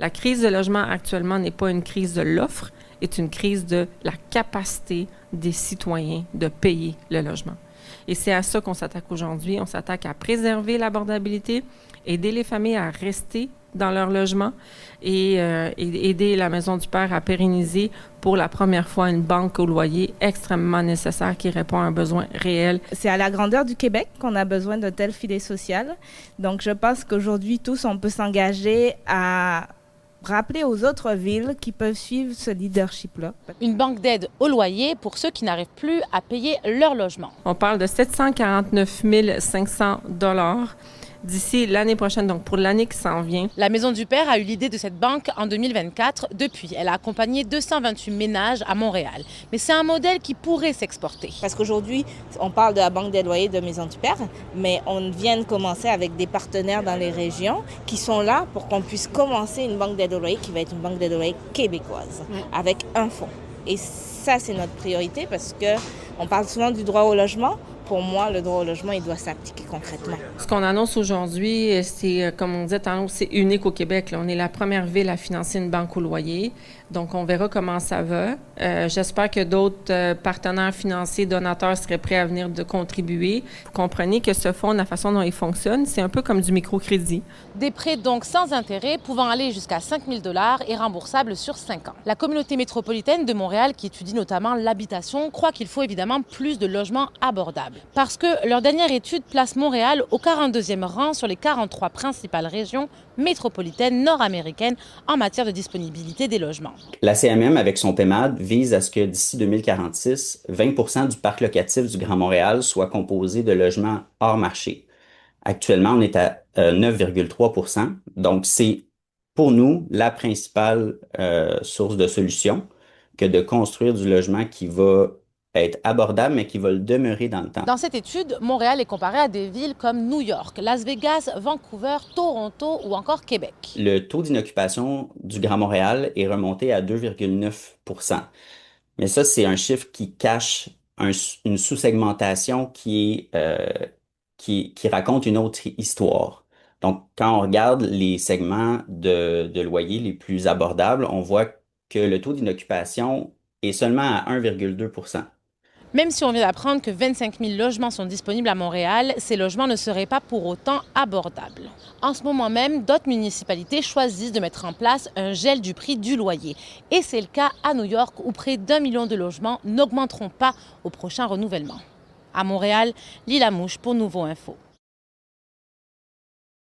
La crise de logement actuellement n'est pas une crise de l'offre, est une crise de la capacité des citoyens de payer le logement. Et c'est à ça qu'on s'attaque aujourd'hui. On s'attaque à préserver l'abordabilité, aider les familles à rester dans leur logement et aider la Maison du Père à pérenniser pour la première fois une banque au loyer extrêmement nécessaire qui répond à un besoin réel. C'est à la grandeur du Québec qu'on a besoin d'un tel filet social. Donc je pense qu'aujourd'hui, tous, on peut s'engager à rappeler aux autres villes qui peuvent suivre ce leadership-là. Une banque d'aide au loyer pour ceux qui n'arrivent plus à payer leur logement. On parle de 749 500 $ d'ici l'année prochaine, donc pour l'année qui s'en vient. La Maison du Père a eu l'idée de cette banque en 2024. Depuis, elle a accompagné 228 ménages à Montréal. Mais c'est un modèle qui pourrait s'exporter. Parce qu'aujourd'hui, on parle de la banque d'aide loyer de Maison du Père, mais on vient de commencer avec des partenaires dans les régions qui sont là pour qu'on puisse commencer une banque d'aide au loyer qui va être une banque d'aide au loyer québécoise, avec un fonds. Et ça, c'est notre priorité parce qu'on parle souvent du droit au logement. Pour moi, le droit au logement, il doit s'appliquer concrètement. Ce qu'on annonce aujourd'hui, c'est, comme on disait tantôt, c'est unique au Québec. Là. On est la première ville à financer une banque au loyer. Donc, on verra comment ça va. J'espère que d'autres partenaires financiers, donateurs seraient prêts à venir de contribuer. Vous comprenez que ce fonds, la façon dont il fonctionne, c'est un peu comme du microcrédit. Des prêts donc sans intérêt, pouvant aller jusqu'à 5 000 $ et remboursables sur 5 ans. La communauté métropolitaine de Montréal, qui étudie notamment l'habitation, croit qu'il faut évidemment plus de logements abordables. Parce que leur dernière étude place Montréal au 42e rang sur les 43 principales régions métropolitaines nord-américaines en matière de disponibilité des logements. La CMM, avec son PEMAD, vise à ce que d'ici 2046, 20% du parc locatif du Grand Montréal soit composé de logements hors marché. Actuellement, on est à 9,3%. Donc, c'est pour nous la principale source de solution que de construire du logement qui va être abordable, mais qui va le demeurer dans le temps. Dans cette étude, Montréal est comparé à des villes comme New York, Las Vegas, Vancouver, Toronto ou encore Québec. Le taux d'inoccupation du Grand Montréal est remonté à 2,9%. Mais ça, c'est un chiffre qui cache une sous-segmentation qui raconte une autre histoire. Donc, quand on regarde les segments de loyers les plus abordables, on voit que le taux d'inoccupation est seulement à 1,2%. Même si on vient d'apprendre que 25 000 logements sont disponibles à Montréal, ces logements ne seraient pas pour autant abordables. En ce moment même, d'autres municipalités choisissent de mettre en place un gel du prix du loyer. Et c'est le cas à New York où près d'1 million de logements n'augmenteront pas au prochain renouvellement. À Montréal, Lila Mouche pour Nouveau Info.